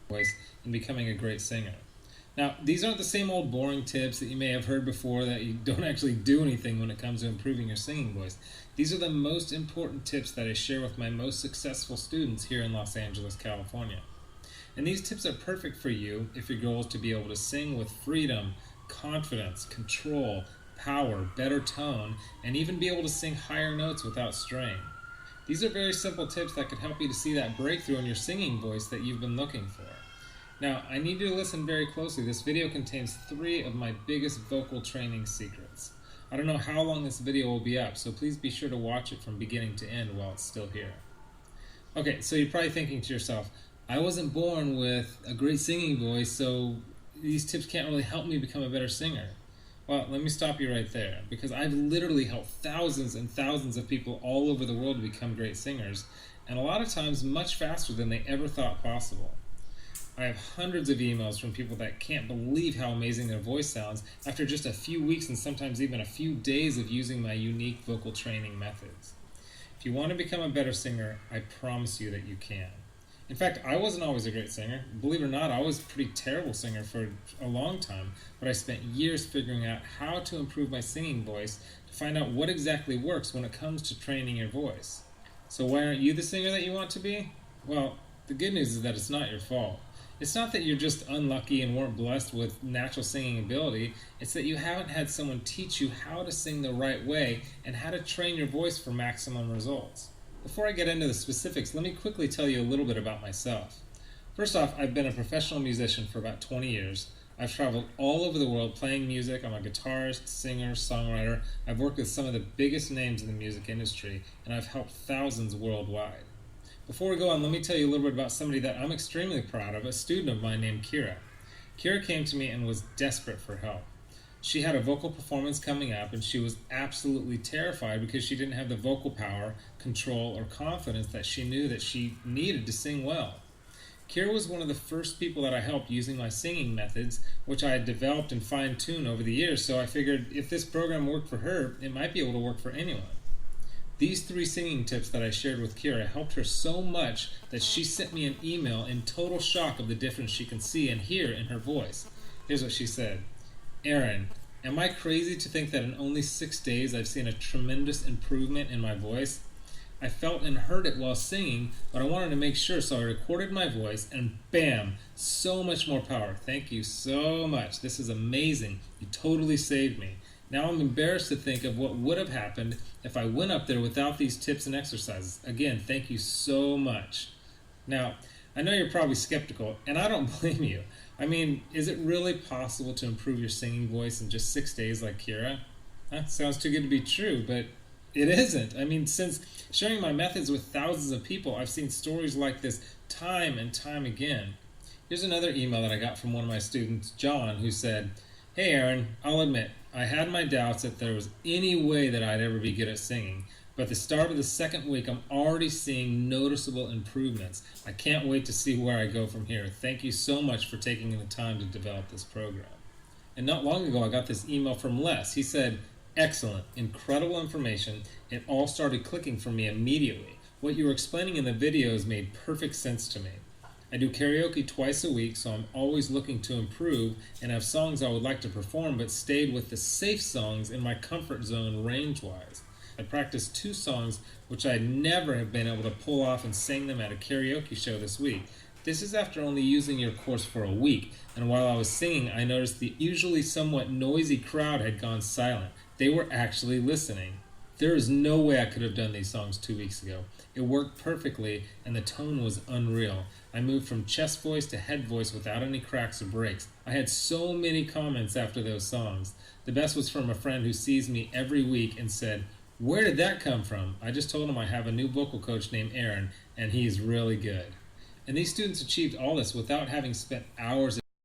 voice and becoming a great singer. Now, these aren't the same old boring tips that you may have heard before that you don't actually do anything when it comes to improving your singing voice. These are the most important tips that I share with my most successful students here in Los Angeles, California. And these tips are perfect for you if your goal is to be able to sing with freedom, confidence, control, power, better tone, and even be able to sing higher notes without strain. These are very simple tips that could help you to see that breakthrough in your singing voice that you've been looking for. Now, I need you to listen very closely. This video contains 3 of my biggest vocal training secrets. I don't know how long this video will be up, so please be sure to watch it from beginning to end while it's still here. Okay, so you're probably thinking to yourself, I wasn't born with a great singing voice, so these tips can't really help me become a better singer. Well, let me stop you right there, because I've literally helped thousands and thousands of people all over the world to become great singers, and a lot of times much faster than they ever thought possible. I have hundreds of emails from people that can't believe how amazing their voice sounds after just a few weeks and sometimes even a few days of using my unique vocal training methods. If you want to become a better singer, I promise you that you can. In fact, I wasn't always a great singer. Believe it or not, I was a pretty terrible singer for a long time, but I spent years figuring out how to improve my singing voice to find out what exactly works when it comes to training your voice. So why aren't you the singer that you want to be? Well, the good news is that it's not your fault. It's not that you're just unlucky and weren't blessed with natural singing ability. It's that you haven't had someone teach you how to sing the right way and how to train your voice for maximum results. Before I get into the specifics, let me quickly tell you a little bit about myself. First off, I've been a professional musician for about 20 years. I've traveled all over the world playing music. I'm a guitarist, singer, songwriter. I've worked with some of the biggest names in the music industry, and I've helped thousands worldwide. Before we go on, let me tell you a little bit about somebody that I'm extremely proud of, a student of mine named Kira. Kira came to me and was desperate for help. She had a vocal performance coming up and she was absolutely terrified because she didn't have the vocal power, control, or confidence that she knew that she needed to sing well. Kira was one of the first people that I helped using my singing methods, which I had developed and fine-tuned over the years, so I figured if this program worked for her, it might be able to work for anyone. These 3 singing tips that I shared with Kira helped her so much that she sent me an email in total shock of the difference she can see and hear in her voice. Here's what she said. Aaron, am I crazy to think that in only 6 days I've seen a tremendous improvement in my voice? I felt and heard it while singing, but I wanted to make sure, so I recorded my voice and bam, so much more power. Thank you so much. This is amazing. You totally saved me. Now I'm embarrassed to think of what would have happened if I went up there without these tips and exercises. Again, thank you so much. Now, I know you're probably skeptical, and I don't blame you. I mean, is it really possible to improve your singing voice in just 6 days like Kira? Sounds too good to be true, but it isn't. I mean, since sharing my methods with thousands of people, I've seen stories like this time and time again. Here's another email that I got from one of my students, John, who said, Hey Aaron, I'll admit, I had my doubts that there was any way that I'd ever be good at singing, but at the start of the 2nd week, I'm already seeing noticeable improvements. I can't wait to see where I go from here. Thank you so much for taking the time to develop this program. And not long ago, I got this email from Les. He said, Excellent, incredible information. It all started clicking for me immediately. What you were explaining in the videos made perfect sense to me. I do karaoke twice a week, so I'm always looking to improve and have songs I would like to perform, but stayed with the safe songs in my comfort zone range-wise. I practiced 2 songs which I'd never have been able to pull off and sing them at a karaoke show this week. This is after only using your course for a week, and while I was singing, I noticed the usually somewhat noisy crowd had gone silent. They were actually listening. There is no way I could have done these songs 2 weeks ago. It worked perfectly, and the tone was unreal. I moved from chest voice to head voice without any cracks or breaks. I had so many comments after those songs. The best was from a friend who sees me every week and said, Where did that come from? I just told him I have a new vocal coach named Aaron, and he's really good. And these students achieved all this without having spent hours